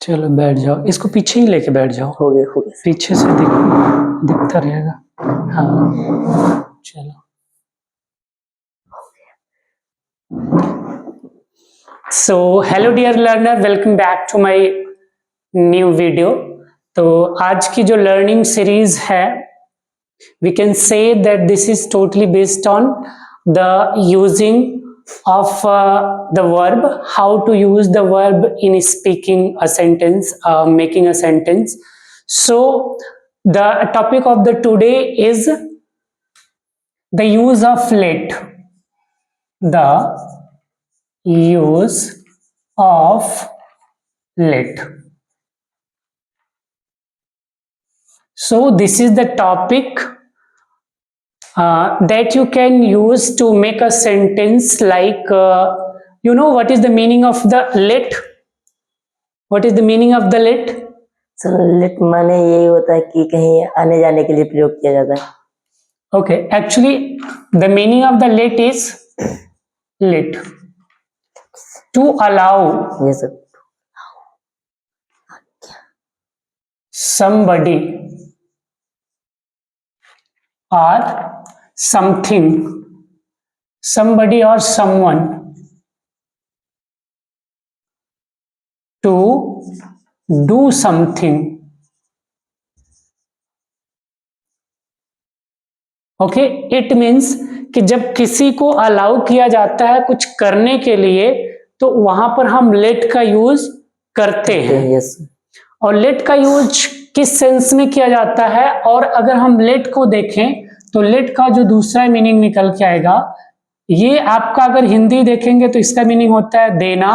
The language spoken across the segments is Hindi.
चलो बैठ जाओ, इसको पीछे ही लेके बैठ जाओ। हो गया पीछे से दिखता रहेगा। हाँ चलो। So hello dear learner, welcome back to my new video. तो आज की जो लर्निंग सीरीज है, we can say that this is totally based on the using of the verb, how to use the verb in speaking a sentence, making a sentence. So the topic of the today is the use of let. The use of let. So this is the topic that you can use to make a sentence like you know what is the meaning of the let? What is the meaning of the let? Sir let माने यही होता है कि कहीं आने जाने के लिए प्रयोग किया जाता है। Okay, actually the meaning of the let is let to allow Yes sir. somebody or something, somebody or someone to do something. Okay, it means कि जब किसी को अलाउ किया जाता है कुछ करने के लिए तो वहां पर हम लेट का यूज करते हैं। Yes. और लेट का यूज किस सेंस में किया जाता है, और अगर हम लेट को देखें तो लेट का जो दूसरा मीनिंग निकल के आएगा, ये आपका अगर हिंदी देखेंगे तो इसका मीनिंग होता है देना,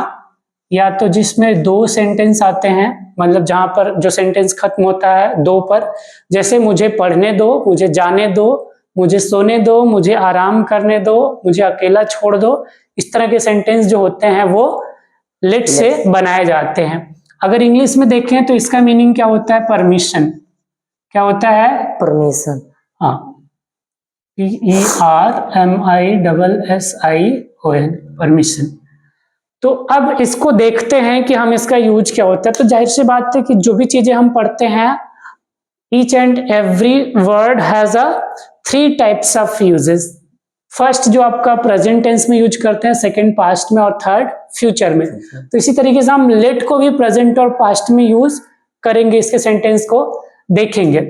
या तो जिसमें दो सेंटेंस आते हैं, मतलब जहां पर जो सेंटेंस खत्म होता है दो पर, जैसे मुझे पढ़ने दो, मुझे जाने दो, मुझे सोने दो, मुझे आराम करने दो, मुझे अकेला छोड़ दो, इस तरह के सेंटेंस जो होते हैं वो लेट से बनाए जाते हैं। अगर इंग्लिश में देखें तो इसका मीनिंग क्या होता है? परमिशन। क्या होता है? परमिशन। हाँ, PERMISSION, परमिशन। तो अब इसको देखते हैं कि हम इसका यूज क्या होता है। तो जाहिर सी बात है कि जो भी चीजें हम पढ़ते हैं, each and every word has a 3 types of uses. First जो आपका प्रेजेंट टेंस में यूज करते हैं, सेकंड पास्ट में, और थर्ड फ्यूचर में। तो इसी तरीके से हम लेट को भी प्रेजेंट और पास्ट में यूज करेंगे, इसके सेंटेंस को देखेंगे।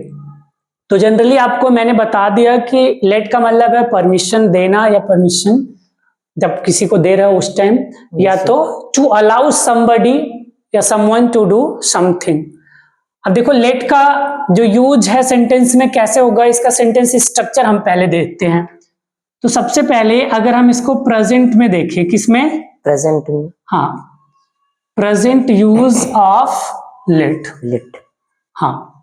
तो जनरली आपको मैंने बता दिया कि लेट का मतलब है परमिशन देना, या परमिशन जब किसी को दे रहे हो उस टाइम, या तो टू अलाउ समबडी या समवन टू डू समथिंग। अब देखो लेट का जो यूज है सेंटेंस में कैसे होगा, इसका सेंटेंस स्ट्रक्चर हम पहले देखते हैं। तो सबसे पहले अगर हम इसको प्रेजेंट में देखें, किसमें? प्रेजेंट में। हाँ, present use of let. Let, हाँ,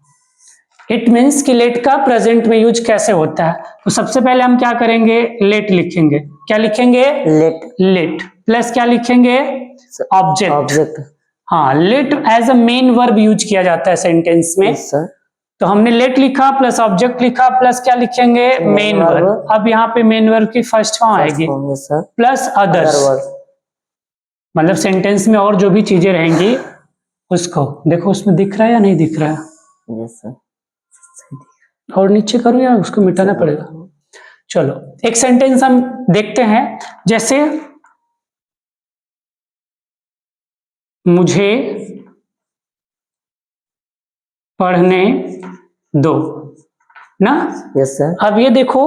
इट मीन्स कि लेट का प्रेजेंट में यूज कैसे होता है। तो सबसे पहले हम क्या करेंगे? लेट लिखेंगे। क्या लिखेंगे? लेट। लेट प्लस क्या लिखेंगे? ऑब्जेक्ट। ऑब्जेक्ट। हाँ, let as a main verb use किया जाता है सेंटेंस में। yes, तो हमने लेट लिखा प्लस ऑब्जेक्ट लिखा प्लस क्या लिखेंगे? Main verb. अब यहाँ पे मेन वर्ब की फर्स्ट फॉर्म आएगी प्लस अदर्स, मतलब सेंटेंस में और जो भी चीजें रहेंगी उसको। देखो उसमें दिख रहा है या नहीं दिख रहा है? yes, sir. और नीचे करूं या उसको मिटाना पड़ेगा? चलो एक सेंटेंस हम देखते हैं, जैसे मुझे पढ़ने दो ना। yes, sir. अब ये देखो,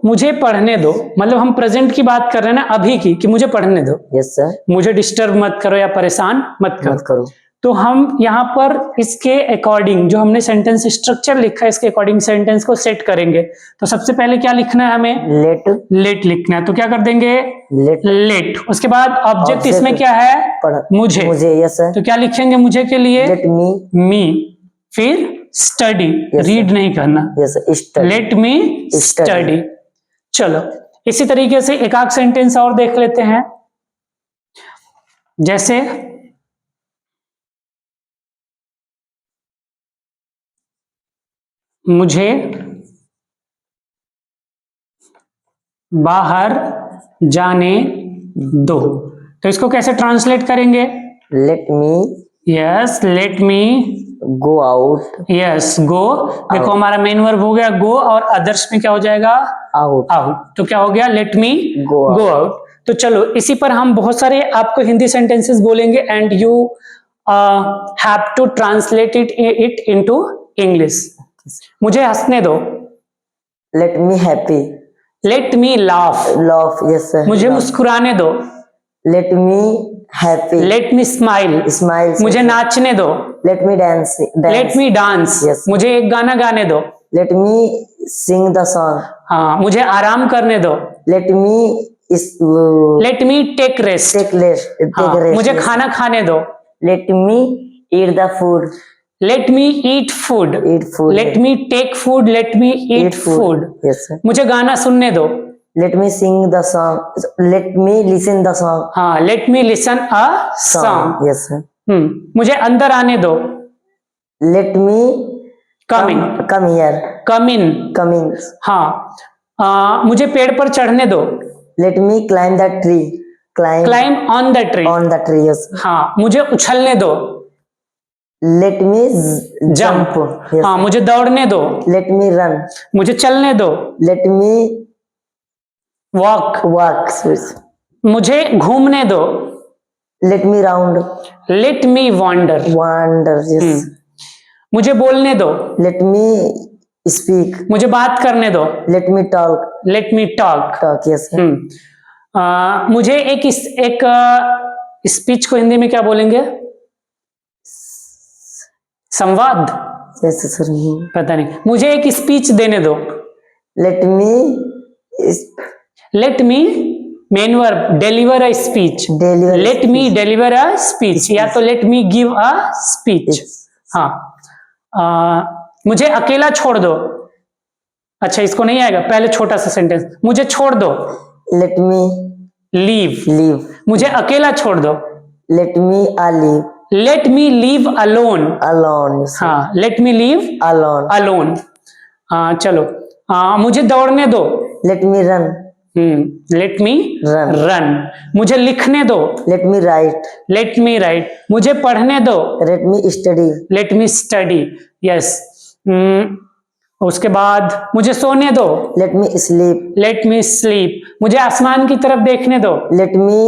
मुझे पढ़ने दो मतलब हम प्रेजेंट की बात कर रहे हैं ना, अभी की, कि मुझे पढ़ने दो। yes, sir. मुझे डिस्टर्ब मत करो या परेशान मत करो। तो हम यहाँ पर इसके अकॉर्डिंग जो हमने सेंटेंस स्ट्रक्चर लिखा है, इसके अकॉर्डिंग सेंटेंस को सेट करेंगे। तो सबसे पहले क्या लिखना है हमें? लेट। लेट लिखना है, तो क्या कर देंगे? लेट। लेट। उसके बाद ऑब्जेक्ट इसमें क्या है? मुझे। Yes sir. तो क्या लिखेंगे मुझे के लिए? Let me. मी। फिर स्टडी, रीड नहीं करना। Yes, let me study. चलो इसी तरीके से एक आध सेंटेंस और देख लेते हैं, जैसे मुझे बाहर जाने दो। तो इसको कैसे ट्रांसलेट करेंगे? Let me yes, let me, go out, yes, go, देखो हमारा मेन वर्ब हो गया गो, और अदर्स में क्या हो जाएगा, out, आउट। तो क्या हो गया, let me go out. Go out. तो चलो इसी पर हम बहुत सारे आपको हिंदी सेंटेंसेस बोलेंगे and you have to translate it into English. मुझे हंसने दो, Let me happy, let me laugh, laugh, yes sir. मुझे laugh. मुस्कुराने दो, Let me happy, let me smile, smile. मुझे नाचने दो, Let me dance, let me dance, Yes. मुझे एक गाना गाने दो, Let me sing the song. हाँ, मुझे आराम करने दो, Let me is let me take rest, take rest. Take हाँ, rest. मुझे yes. खाना खाने दो, Let me eat the food. Let me eat food, Eat food. Let me take food, let me eat food, Yes sir. मुझे गाना सुनने दो, Let me sing the song. Let me listen the song. हाँ, let me listen a song, Yes sir. मुझे अंदर आने दो, Let me come in, come here. Come in, Come in. हाँ, मुझे पेड़ पर चढ़ने दो, Let me climb the tree. Climb on the tree, on the tree. Yes. हाँ, मुझे उछलने दो, Let me jump. Yes. हाँ, मुझे दौड़ने दो, Let me run. मुझे चलने दो, Let me वॉक, walk. मुझे घूमने दो, Let me round. Let me wander, Wander. Yes. मुझे बोलने दो, Let me speak. मुझे बात करने दो, Let me talk. Let me talk, Talk. Yes sir. मुझे एक स्पीच को हिंदी में क्या बोलेंगे, संवाद, Yes sir. पता नहीं, मुझे एक स्पीच देने दो, Let me let me main verb deliver a speech, deliver. Let me deliver a speech, या तो let me give a speech. हाँ, मुझे अकेला छोड़ दो, अच्छा इसको नहीं आएगा, पहले छोटा सा सेंटेंस, मुझे छोड़ दो, Let me लीव, leave. मुझे अकेला छोड़ दो, Let me leave let me leave alone, alone. Yes sir. हाँ, let me leave Alone. Alone. चलो, मुझे दौड़ने दो, Let me run. Let me Run. Run, मुझे लिखने दो, Let me write. Let me right, मुझे पढ़ने दो, Let me study. Late me study, yes. उसके बाद मुझे सोने दो, Let me sleep. Let me sleep, मुझे आसमान की तरफ देखने दो, Let me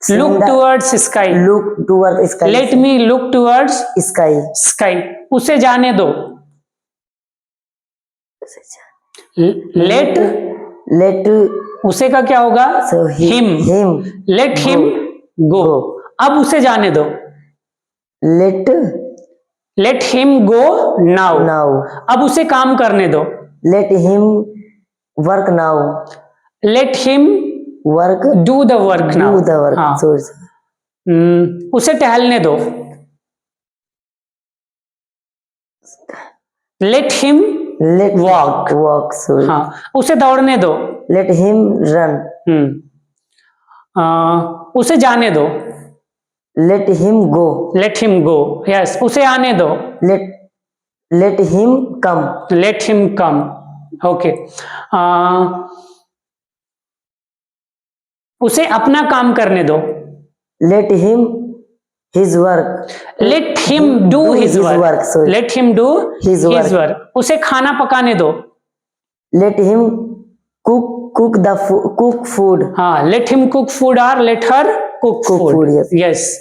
see look the- towards sky, look toward the sky. Let me look towards Sky. Sky, उसे जाने दो, लेट, Let उसे का क्या होगा, so him, him let him go, अब उसे जाने दो, let let him go now, now. अब उसे काम करने दो, Let him work now. Let him Work. Do the work now, Do the work. हाँ, So, उसे टहलने दो, let him let Walk. walk. So, हाँ, उसे दौड़ने दो, let him run. उसे जाने दो, Let him go. Let him go, yes, उसे आने दो, Let him come. Let him come, okay. उसे अपना काम करने दो, Let him his work. Let him do his work, sorry. Let him do His his work. Work, उसे खाना पकाने दो, Let him cook food. हाँ, लेट हिम कुक फूड और let her cook Cook food, food, yes. Yes.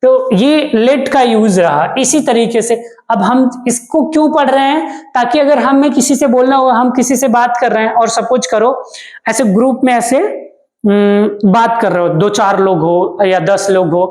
तो ये लेट का यूज रहा। इसी तरीके से अब हम इसको क्यों पढ़ रहे हैं, ताकि अगर हमें किसी से बोलना हो, हम किसी से बात कर रहे हैं और सपोज करो ऐसे ग्रुप में ऐसे बात कर रहे हो, 2-4 लोग हो या 10 लोग हो,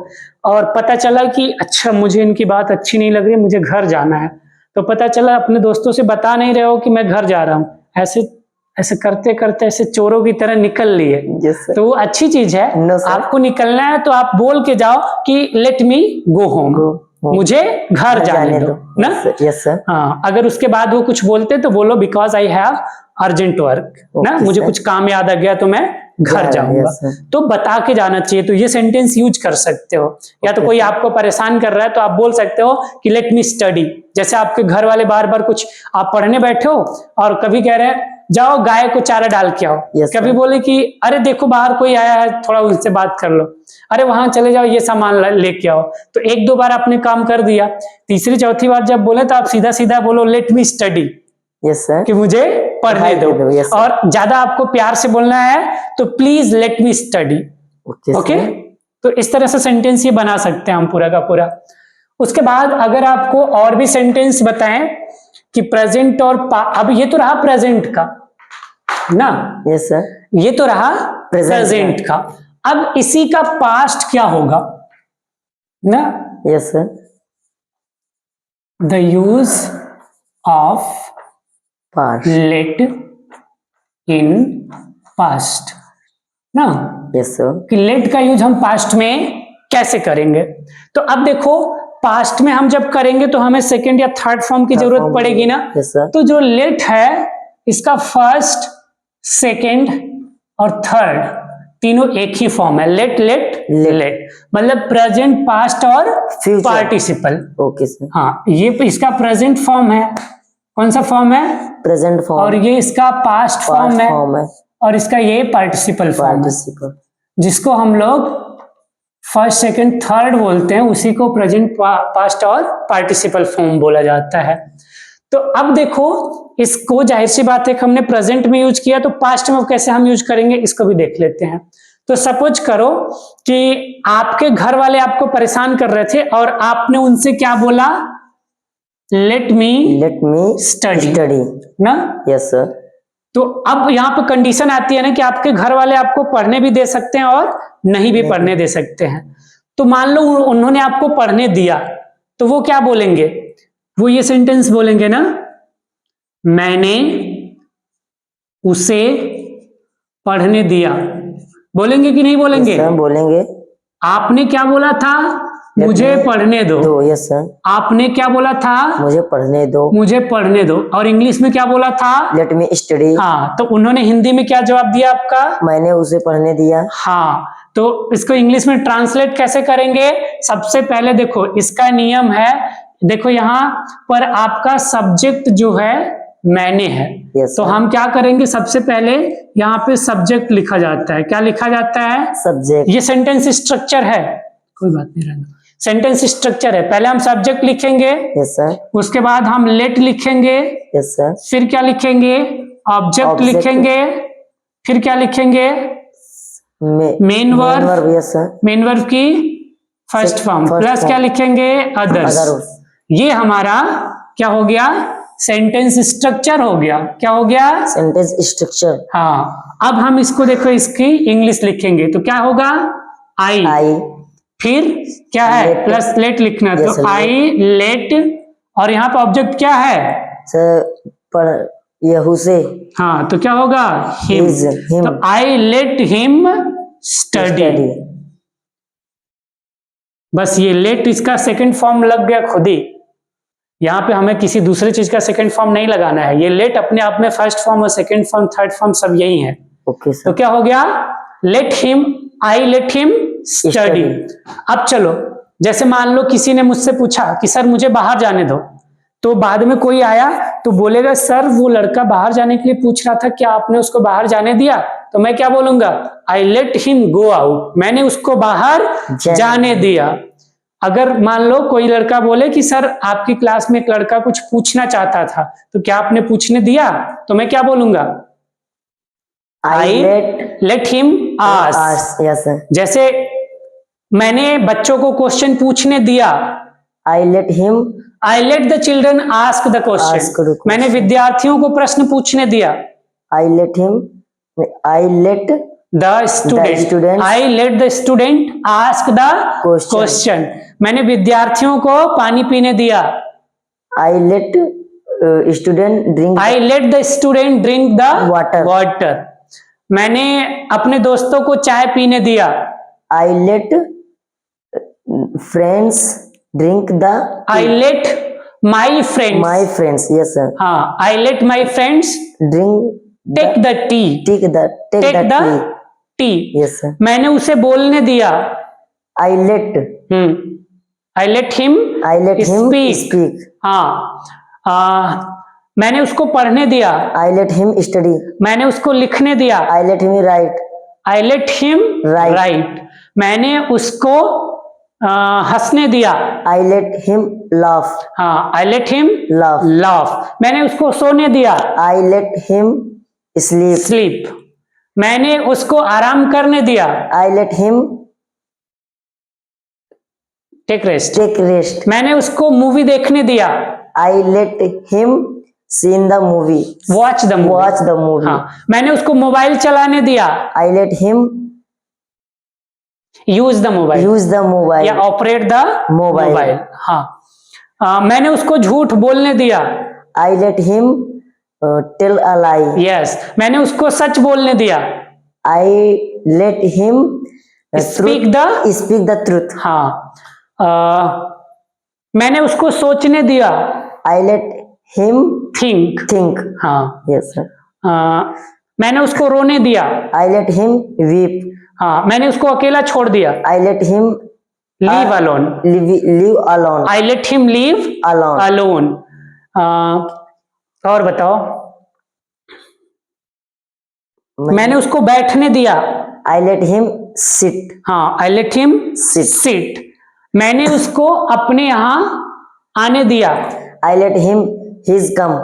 और पता चला कि अच्छा मुझे इनकी बात अच्छी नहीं लग रही, मुझे घर जाना है, तो पता चला अपने दोस्तों से बता नहीं रहे हो कि मैं घर जा रहा हूँ, ऐसे ऐसे करते करते ऐसे चोरों की तरह निकल लिए, Yes, sir. तो वो अच्छी चीज है। No, sir. आपको निकलना है तो आप बोल के जाओ कि let me go home, Go home. मुझे घर जाने दो ना। Yes sir. हाँ, अगर उसके बाद वो कुछ बोलते तो बोलो because I have urgent work ना, Okay, मुझे sir. कुछ काम याद आ गया तो मैं घर Yeah, जाऊंगा, yes, sir. तो बता के जाना चाहिए। तो ये सेंटेंस यूज कर सकते हो, या तो Okay, कोई sir. आपको परेशान कर रहा है तो आप बोल सकते हो कि लेट मी स्टडी, जैसे आपके घर वाले बार बार कुछ आप पढ़ने बैठे हो और कभी कह रहे हैं जाओ गाय को चारा डाल के आओ। Yes, कभी sir. बोले कि अरे देखो बाहर कोई आया है, थोड़ा उनसे बात कर लो, अरे वहां चले जाओ ये सामान लेके आओ। तो एक दो बार आपने काम कर दिया, तीसरी चौथी बार जब बोले तो आप सीधा सीधा बोलो late me study, yes sir, कि मुझे पढ़ने दो। yes, sir. और ज्यादा आपको प्यार से बोलना है तो please let me study. Okay, तो इस तरह से सेंटेंस ये बना सकते हैं हम पूरा का पूरा। उसके बाद अगर आपको और भी सेंटेंस बताएं कि प्रेजेंट और अब ये तो रहा प्रेजेंट का ना, यस सर, ये तो रहा प्रेजेंट का। अब इसी का पास्ट क्या होगा ना? Yes sir, the use of past, let in past ना, यस सर, कि लेट का यूज हम पास्ट में कैसे करेंगे। तो अब देखो पास्ट में हम जब करेंगे तो हमें सेकंड या थर्ड फॉर्म की जरूरत पड़ेगी ना। यस सर, तो जो लेट है इसका फर्स्ट, सेकंड और थर्ड तीनों एक ही फॉर्म है, लेट लेट लेट, मतलब प्रेजेंट, पास्ट और Future. पार्टिसिपल। ओके सर, हाँ, ये इसका प्रेजेंट फॉर्म है। कौन सा फॉर्म है? प्रेजेंट फॉर्म, और ये इसका पास्ट फॉर्म है, है, और इसका ये पार्टिसिपल फॉर्म है, पार्टिसिपल, जिसको हम लोग फर्स्ट, सेकंड, थर्ड बोलते हैं, उसी को प्रेजेंट, पास्ट और पार्टिसिपल फॉर्म बोला जाता है। तो अब देखो इसको, जाहिर सी बात है कि हमने प्रेजेंट में यूज किया, तो पास्ट में कैसे हम यूज करेंगे इसको भी देख लेते हैं। तो सपोज करो कि आपके घर वाले आपको परेशान कर रहे थे और आपने उनसे क्या बोला? लेट मी स्टडी ना। यस सर, तो अब यहाँ पे कंडीशन आती है ना कि आपके घर वाले आपको पढ़ने भी दे सकते हैं और नहीं भी पढ़ने दे सकते हैं। तो मान लो उन्होंने आपको पढ़ने दिया, तो वो क्या बोलेंगे? वो ये सेंटेंस बोलेंगे ना, मैंने उसे पढ़ने दिया। बोलेंगे कि नहीं बोलेंगे? सर बोलेंगे। आपने क्या बोला था? मुझे पढ़ने दो। Yes sir. आपने क्या बोला था? मुझे पढ़ने दो। मुझे पढ़ने दो। और इंग्लिश में क्या बोला था? Late me study. हाँ, तो उन्होंने हिंदी में क्या जवाब दिया आपका? मैंने उसे पढ़ने दिया। हाँ, तो इसको इंग्लिश में ट्रांसलेट कैसे करेंगे? सबसे पहले देखो इसका नियम है, देखो यहाँ पर आपका सब्जेक्ट जो है मैंने है। तो हम क्या करेंगे? सबसे पहले यहाँ पे सब्जेक्ट लिखा जाता है। क्या लिखा जाता है? सब्जेक्ट। ये सेंटेंस स्ट्रक्चर है, कोई बात नहीं रहना, सेंटेंस स्ट्रक्चर है। पहले हम सब्जेक्ट लिखेंगे, यस सर। उसके बाद हम लेट लिखेंगे, यस सर। फिर क्या लिखेंगे? ऑब्जेक्ट लिखेंगे, फिर क्या लिखेंगे? Main verb. Yes sir. Main verb की फर्स्ट फॉर्म, प्लस क्या लिखेंगे? अदर्स। ये हमारा क्या हो गया? सेंटेंस स्ट्रक्चर हो गया। क्या हो गया? Sentence structure. हाँ, अब हम इसको देखो इसकी इंग्लिश लिखेंगे तो क्या होगा? आई। फिर क्या है? प्लस लेट लिखना, तो आई लेट, और यहाँ पे ऑब्जेक्ट क्या है? सर यहू से। हाँ, तो क्या होगा? हिम। तो आई लेट हिम स्टडी। बस ये लेट इसका सेकंड फॉर्म लग गया खुद ही। यहाँ पे हमें किसी दूसरे चीज का सेकंड फॉर्म नहीं लगाना है। ये लेट अपने आप में फर्स्ट फॉर्म और सेकंड फॉर्म, थर्ड फॉर्म सब यही है। Okay sir. तो क्या हो गया? लेट हिम, आई लेट हिम स्टडी। अब चलो, जैसे मान लो किसी ने मुझसे पूछा कि सर मुझे बाहर जाने दो, तो बाद में कोई आया तो बोलेगा सर वो लड़का बाहर जाने के लिए पूछ रहा था, क्या आपने उसको बाहर जाने दिया? तो मैं क्या बोलूंगा? आई लेट हिम गो आउट। मैंने उसको बाहर जाने दिया। अगर मान लो कोई लड़का बोले कि सर आपकी क्लास में एक लड़का कुछ पूछना चाहता था, तो क्या आपने पूछने दिया? तो मैं क्या बोलूंगा? आई let him ask. Yes sir. जैसे मैंने बच्चों को क्वेश्चन पूछने दिया, I let him, I let the children ask the question. मैंने विद्यार्थियों को प्रश्न पूछने दिया, I let him, I let the student, I let the student ask the question. मैंने विद्यार्थियों को पानी पीने दिया, I late student drink, I let the student drink the water. मैंने अपने दोस्तों को चाय पीने दिया, I let friends drink the, I let my friends, yes sir. हाँ, I let my friends drink, take the tea, take the tea. Yes sir. मैंने उसे बोलने दिया, आई लेट हिम स्पीक। हाँ, मैंने उसको पढ़ने दिया, I let him study. मैंने उसको लिखने दिया, I let him write. I let him Right. write. मैंने उसको हंसने दिया, I let him laugh. हाँ, I let him Laugh. laugh. मैंने उसको सोने दिया, I let him sleep. sleep. मैंने उसको आराम करने दिया, I let him take rest. take rest. मैंने उसको मूवी देखने दिया, I let him see the movie. watch the movie. Watch the movie. हाँ, मैंने उसको मोबाइल चलाने दिया, I let him use the mobile. use the mobile. या ऑपरेट द Mobile. मोबाइल। हाँ, मैंने उसको झूठ बोलने दिया, I let him tell a lie. Yes, मैंने उसको सच बोलने दिया, I let him speak the, speak the truth. हाँ, मैंने उसको सोचने दिया, I let him think, think. हाँ, Yes, sir. मैंने उसको रोने दिया, I let him weep. हाँ, मैंने उसको अकेला छोड़ दिया, I let him leave alone, live alone. I let him leave Alone. Alone. और बताओ, मैंने उसको बैठने दिया, I let him sit. हाँ, I let him Sit. Sit. मैंने उसको अपने यहाँ आने दिया, I let him his come.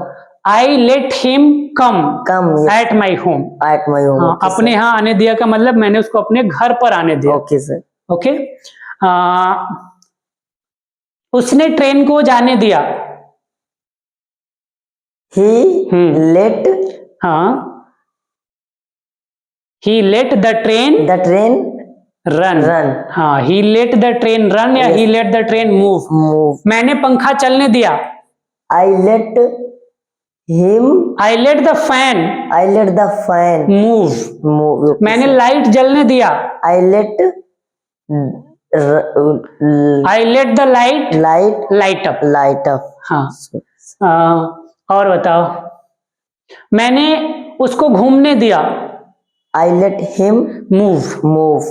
I let him come Come yes, at my home. at my home. हाँ, Okay, अपने यहाँ आने दिया का मतलब मैंने उसको अपने घर पर आने sir. दिया। Okay, sir. ओके, उसने ट्रेन को जाने दिया, He let हाँ, he let the train the train run, run. हाँ, he let the train run या he let the train move. Move. मैंने पंखा चलने दिया, I let him. I let the fan I let the fan move. move. Okay, मैंने sir. लाइट जलने दिया, I let I let the light light light up. light up. हाँ, और बताओ, मैंने उसको घूमने दिया, I let him move. move.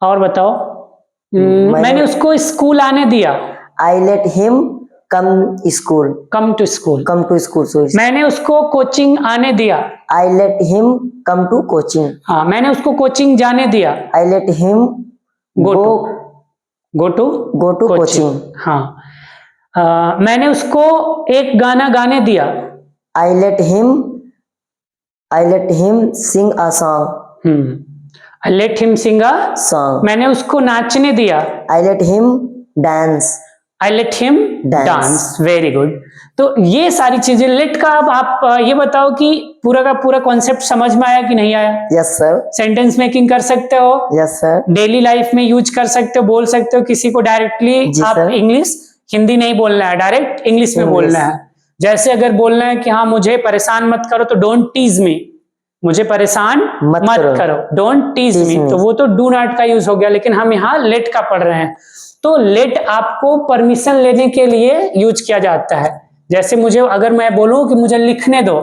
और बताओ, मैंने उसको स्कूल आने दिया, I let him come school. Come to school. Come to school. So मैंने उसको कोचिंग आने दिया, I let him come to coaching. हाँ, मैंने उसको कोचिंग जाने दिया, I let him Go go go to coaching. हाँ, मैंने उसको एक गाना गाने दिया, I let him sing a song. I let him Singh a, Song. मैंने उसको नाचने दिया, I let him dance. I let him dance. Very good. तो ये सारी चीजें लेट का, अब आप ये बताओ कि पूरा का पूरा कॉन्सेप्ट समझ में आया कि नहीं आया? Yes, sir. सेंटेंस मेकिंग कर सकते हो, Yes, sir. डेली लाइफ में यूज कर सकते हो, बोल सकते हो किसी को डायरेक्टली। जी, आप सर। इंग्लिश, हिंदी नहीं बोलना है, डायरेक्ट इंग्लिश में English. बोलना है। जैसे अगर बोलना है कि हाँ मुझे परेशान मत करो, तो डोंट टीज मी, मुझे परेशान मत करो, डोंट टीज Tease मी। me. तो वो तो डू नॉट का यूज हो गया, लेकिन हम यहाँ लेट का पढ़ रहे हैं। तो लेट आपको परमिशन लेने के लिए यूज किया जाता है। जैसे मुझे, अगर मैं बोलूं कि मुझे लिखने दो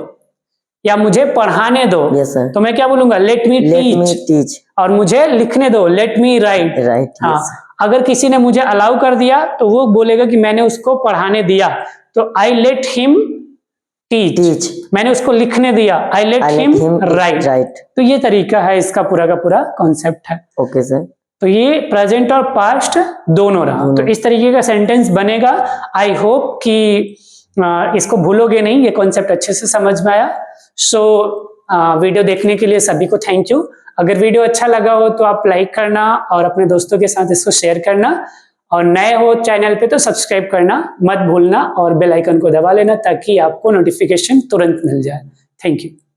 या मुझे पढ़ाने दो, Yes, sir. तो मैं क्या बोलूंगा? Let me Let me teach. teach. और मुझे लिखने दो, लेट मी राइट। Right. हाँ, Yes. अगर किसी ने मुझे अलाउ कर दिया तो वो बोलेगा कि मैंने उसको पढ़ाने दिया, तो आई लेट हिम टीच। Teach. मैंने उसको लिखने दिया, I late I let him him right. write. तो ये तरीका है, इसका पूरा का पूरा कॉन्सेप्ट है। Okay, sir. तो ये प्रेजेंट और पास्ट दोनों रहा। तो इस तरीके का सेंटेंस बनेगा। आई होप कि इसको भूलोगे नहीं, ये कॉन्सेप्ट अच्छे से समझ में आया। सो वीडियो देखने के लिए सभी को थैंक यू। अगर वीडियो अच्छा लगा हो तो आप लाइक करना और अपने दोस्तों के साथ इसको शेयर करना, और नए हो चैनल पे तो सब्सक्राइब करना मत भूलना और बेल आइकन को दबा लेना, ताकि आपको नोटिफिकेशन तुरंत मिल जाए। Thank you.